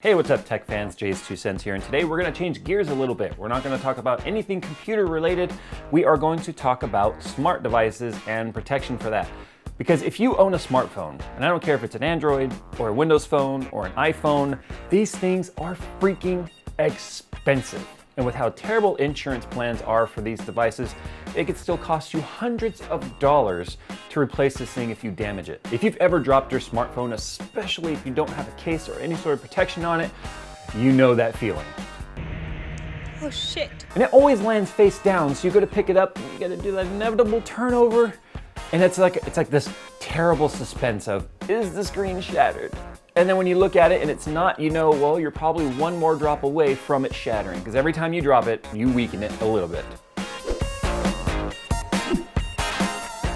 Hey, what's up tech fans, JayzTwoCents here, and today we're going to change gears a little bit. We're not going to talk about anything computer related. We are going to talk about smart devices and protection for that. Because if you own a smartphone, and I don't care if it's an Android or a Windows phone or an iPhone, these things are freaking expensive. And with how terrible insurance plans are for these devices, it could still cost you hundreds of dollars to replace this thing if you damage it. If you've ever dropped your smartphone, especially if you don't have a case or any sort of protection on it, you know that feeling. Oh shit. And it always lands face down, so you go to pick it up and you gotta do that inevitable turnover. And it's like this terrible suspense of, is the screen shattered? And then when you look at it and it's not, you know, well, you're probably one more drop away from it shattering, because every time you drop it, you weaken it a little bit.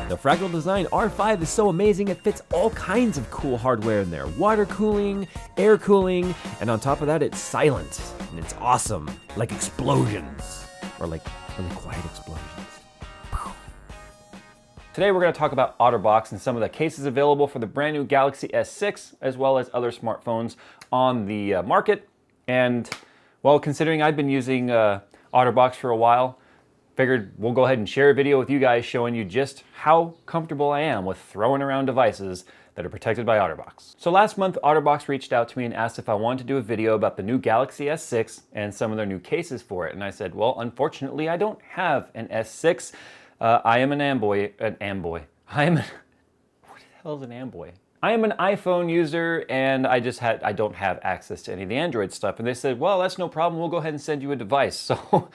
The Fractal Design R5 is so amazing it fits all kinds of cool hardware in there. Water cooling, air cooling, and on top of that it's silent. And it's awesome, like explosions. Or like really quiet explosions. Today we're going to talk about Otterbox and some of the cases available for the brand new Galaxy S6, as well as other smartphones on the market. And, well, considering I've been using Otterbox for a while, figured we'll go ahead and share a video with you guys showing you just how comfortable I am with throwing around devices that are protected by Otterbox. So last month, Otterbox reached out to me and asked if I wanted to do a video about the new Galaxy S6 and some of their new cases for it. And I said, well, unfortunately, I don't have an S6. I am an Amboy. What the hell is an Amboy? I am an iPhone user, and I don't have access to any of the Android stuff. And they said, well, that's no problem. We'll go ahead and send you a device. So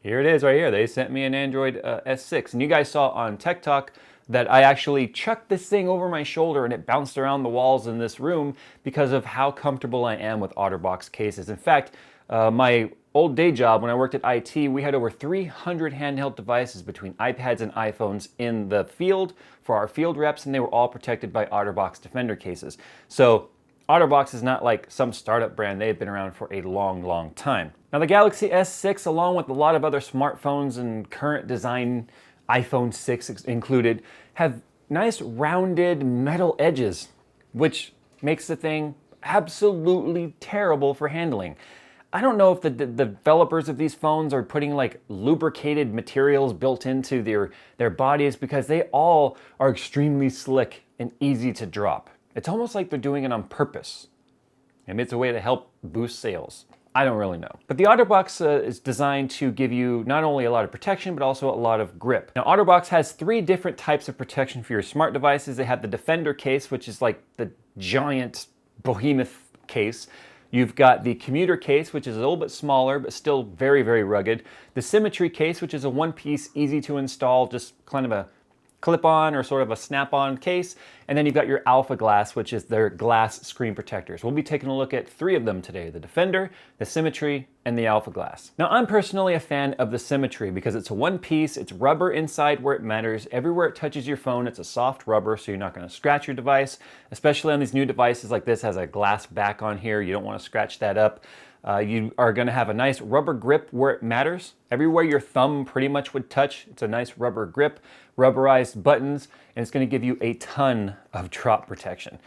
here it is right here. They sent me an Android S6. And you guys saw on Tech Talk that I actually chucked this thing over my shoulder and it bounced around the walls in this room because of how comfortable I am with Otterbox cases. In fact, my old day job when I worked at IT, we had over 300 handheld devices between iPads and iPhones in the field for our field reps, and they were all protected by Otterbox Defender cases. So Otterbox is not like some startup brand. They've been around for a long, long time. Now the Galaxy S6, along with a lot of other smartphones and current design iPhone 6 included, have nice rounded metal edges, which makes the thing absolutely terrible for handling. I don't know if the developers of these phones are putting like lubricated materials built into their bodies, because they all are extremely slick and easy to drop. It's almost like they're doing it on purpose. Maybe it's a way to help boost sales. I don't really know. But the Otterbox is designed to give you not only a lot of protection, but also a lot of grip. Now, Otterbox has 3 different types of protection for your smart devices. They have the Defender case, which is like the giant behemoth case. You've got the commuter case, which is a little bit smaller, but still very, very rugged. The Symmetry case, which is a one-piece, easy to install, just kind of a clip-on or sort of a snap-on case. And then you've got your Alpha Glass, which is their glass screen protectors. We'll be taking a look at 3 of them today: the Defender, the Symmetry, and the Alpha Glass. Now, I'm personally a fan of the Symmetry because it's a one-piece, it's rubber inside where it matters. Everywhere it touches your phone, it's a soft rubber, so you're not going to scratch your device, especially on these new devices like this. Has a glass back on here. You don't want to scratch that up. You are going to have a nice rubber grip where it matters. Everywhere your thumb pretty much would touch, it's a nice rubber grip, rubberized buttons, and it's going to give you a ton of drop protection.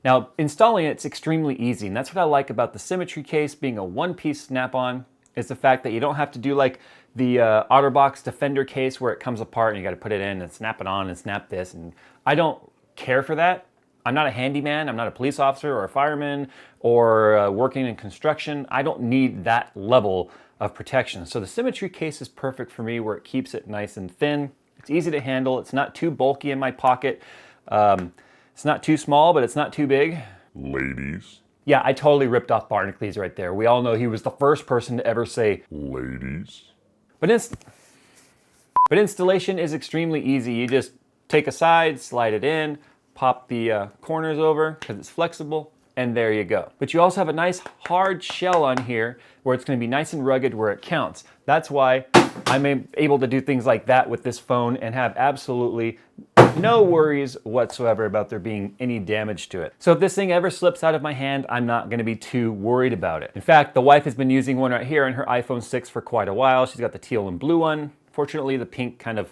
Now, installing it's extremely easy, and that's what I like about the Symmetry case being a one-piece snap-on, is the fact that you don't have to do like the Otterbox Defender case where it comes apart and you got to put it in and snap it on and snap this. And I don't care for that. I'm not a handyman, I'm not a police officer or a fireman or working in construction. I don't need that level of protection. So the Symmetry case is perfect for me, where it keeps it nice and thin. It's easy to handle. It's not too bulky in my pocket. It's not too small, but it's not too big. Ladies. Yeah, I totally ripped off Barnacle right there. We all know he was the first person to ever say Ladies. But installation is extremely easy. You just take a side, slide it in, pop the corners over because it's flexible, and there you go. But you also have a nice hard shell on here where it's going to be nice and rugged where it counts. That's why I'm able to do things like that with this phone and have absolutely no worries whatsoever about there being any damage to it. So if this thing ever slips out of my hand, I'm not going to be too worried about it. In fact, the wife has been using one right here on her iPhone 6 for quite a while. She's got the teal and blue one. Fortunately, the pink kind of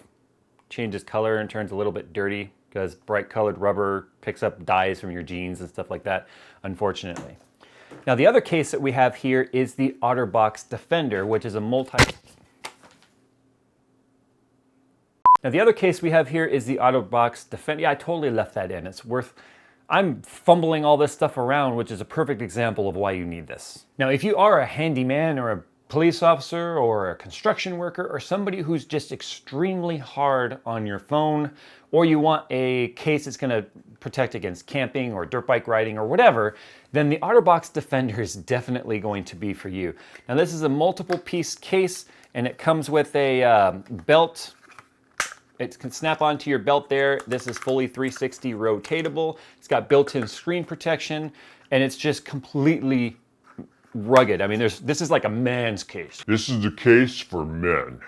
changes color and turns a little bit dirty, because bright colored rubber picks up dyes from your jeans and stuff like that, unfortunately. Now the other case that we have here is the Otterbox Defender, which is a Now the other case we have here is the Otterbox Defender. Yeah, I totally left that in. I'm fumbling all this stuff around, which is a perfect example of why you need this. Now, if you are a handyman or a police officer or a construction worker or somebody who's just extremely hard on your phone, or you want a case that's gonna protect against camping or dirt bike riding or whatever, then the Otterbox Defender is definitely going to be for you. Now, this is a multiple piece case and it comes with a belt. It can snap onto your belt there. This is fully 360 rotatable. It's got built-in screen protection, and it's just completely rugged. I mean, this is like a man's case. This is the case for men.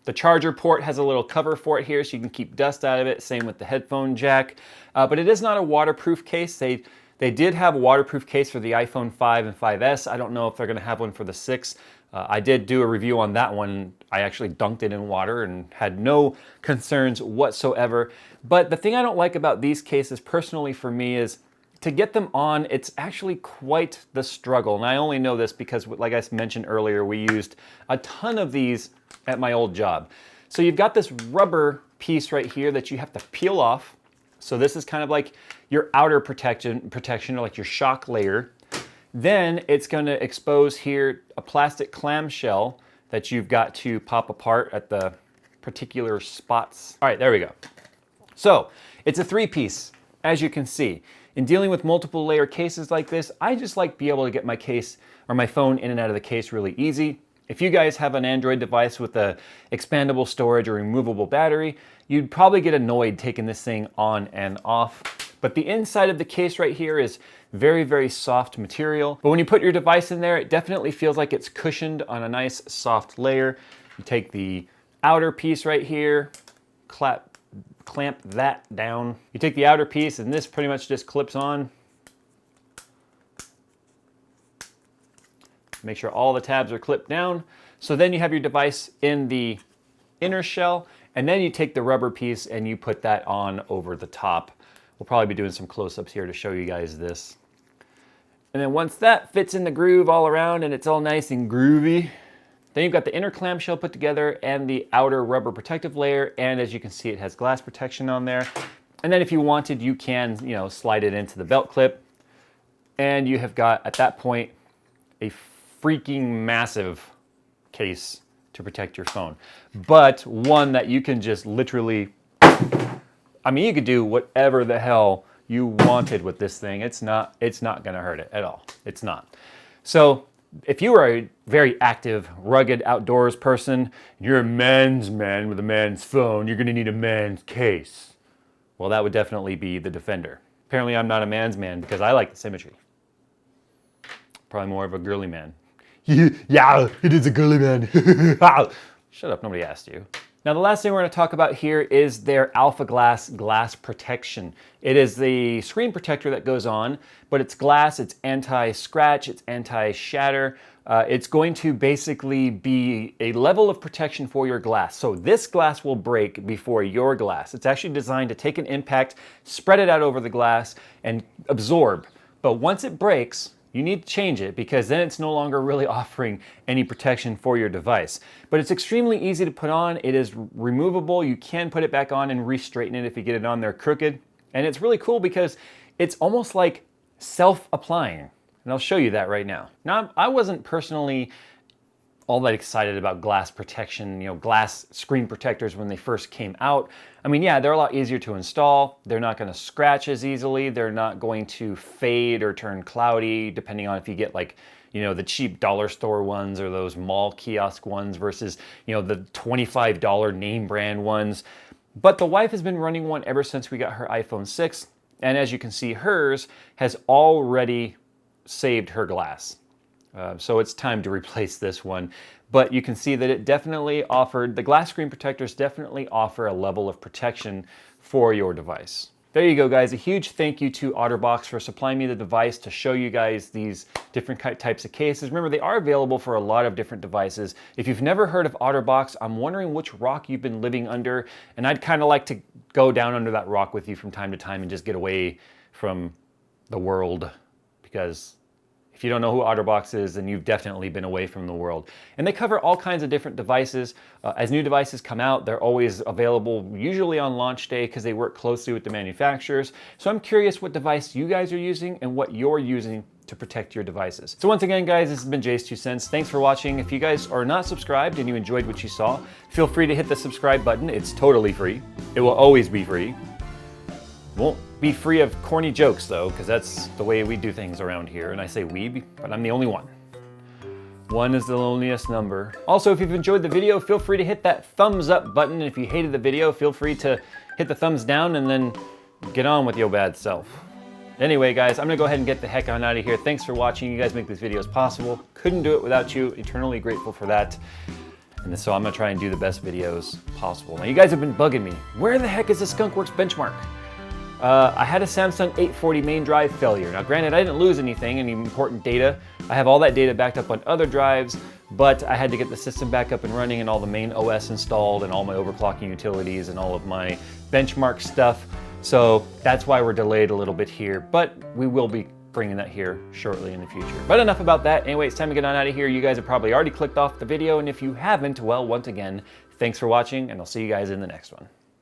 The charger port has a little cover for it here so you can keep dust out of it. Same with the headphone jack. But it is not a waterproof case. They did have a waterproof case for the iPhone 5 and 5S. I don't know if they're gonna have one for the 6. I did do a review on that one. I actually dunked it in water and had no concerns whatsoever. But the thing I don't like about these cases personally for me is to get them on, it's actually quite the struggle. And I only know this because, like I mentioned earlier, we used a ton of these at my old job. So you've got this rubber piece right here that you have to peel off. So this is kind of like your outer protection or like your shock layer. Then it's going to expose here a plastic clamshell that you've got to pop apart at the particular spots. All right, there we go. So it's a 3-piece, as you can see. In dealing with multiple layer cases like this, I just like to be able to get my case or my phone in and out of the case really easy. If you guys have an Android device with a expandable storage or removable battery, you'd probably get annoyed taking this thing on and off. But the inside of the case right here is very, very soft material. But when you put your device in there, it definitely feels like it's cushioned on a nice soft layer. You take the outer piece right here, clamp that down. You take the outer piece and this pretty much just clips on. Make sure all the tabs are clipped down. So then you have your device in the inner shell, and then you take the rubber piece and you put that on over the top. We'll probably be doing some close-ups here to show you guys this. And then once that fits in the groove all around and it's all nice and groovy, then you've got the inner clamshell put together and the outer rubber protective layer. And as you can see, it has glass protection on there. And then if you wanted, you can, slide it into the belt clip. And you have got, at that point, a freaking massive case to protect your phone. But one that you can just literally, you could do whatever the hell you wanted with this thing. It's not gonna hurt it at all. It's not. So if you are a very active, rugged outdoors person, you're a man's man with a man's phone, you're gonna need a man's case. Well, that would definitely be the Defender. Apparently I'm not a man's man because I like the Symmetry. Probably more of a girly man. Yeah, it is a girly man. Shut up, nobody asked you. Now the last thing we're going to talk about here is their Alpha glass protection. It is the screen protector that goes on, but it's glass, it's anti-scratch, it's anti-shatter. It's going to basically be a level of protection for your glass. So this glass will break before your glass. It's actually designed to take an impact, spread it out over the glass, and absorb. But once it breaks, you need to change it because then it's no longer really offering any protection for your device. But it's extremely easy to put on. It is removable. You can put it back on and re-straighten it if you get it on there crooked. And it's really cool because it's almost like self-applying. And I'll show you that right now. Now, I wasn't personally all that excited about glass protection, glass screen protectors when they first came out. Yeah, they're a lot easier to install. They're not going to scratch as easily. They're not going to fade or turn cloudy, depending on if you get the cheap dollar store ones or those mall kiosk ones versus, the $25 name brand ones. But the wife has been running one ever since we got her iPhone 6. And as you can see, hers has already saved her glass. So it's time to replace this one. But you can see that it definitely offered, the glass screen protectors definitely offer a level of protection for your device. There you go, guys. A huge thank you to Otterbox for supplying me the device to show you guys these different types of cases. Remember, they are available for a lot of different devices. If you've never heard of Otterbox, I'm wondering which rock you've been living under, and I'd kind of like to go down under that rock with you from time to time and just get away from the world, because If you don't know who Otterbox is, then you've definitely been away from the world. And they cover all kinds of different devices. As new devices come out, they're always available, usually on launch day, because they work closely with the manufacturers. So I'm curious what device you guys are using and what you're using to protect your devices. So once again, guys, this has been Jayz2Cents. Thanks for watching. If you guys are not subscribed and you enjoyed what you saw, feel free to hit the subscribe button. It's totally free. It will always be free. Won't be free of corny jokes though, because that's the way we do things around here. And I say we, but I'm the only one. One is the loneliest number. Also, if you've enjoyed the video, feel free to hit that thumbs up button. And if you hated the video, feel free to hit the thumbs down and then get on with your bad self. Anyway, guys, I'm gonna go ahead and get the heck on out of here. Thanks for watching. You guys make these videos possible. Couldn't do it without you. Eternally grateful for that. And so I'm gonna try and do the best videos possible. Now, you guys have been bugging me. Where the heck is the Skunkworks benchmark? I had a Samsung 840 main drive failure. Now granted, I didn't lose anything, any important data. I have all that data backed up on other drives, but I had to get the system back up and running and all the main OS installed and all my overclocking utilities and all of my benchmark stuff. So that's why we're delayed a little bit here, but we will be bringing that here shortly in the future. But enough about that. Anyway, it's time to get on out of here. You guys have probably already clicked off the video, and if you haven't, well, once again, thanks for watching, and I'll see you guys in the next one.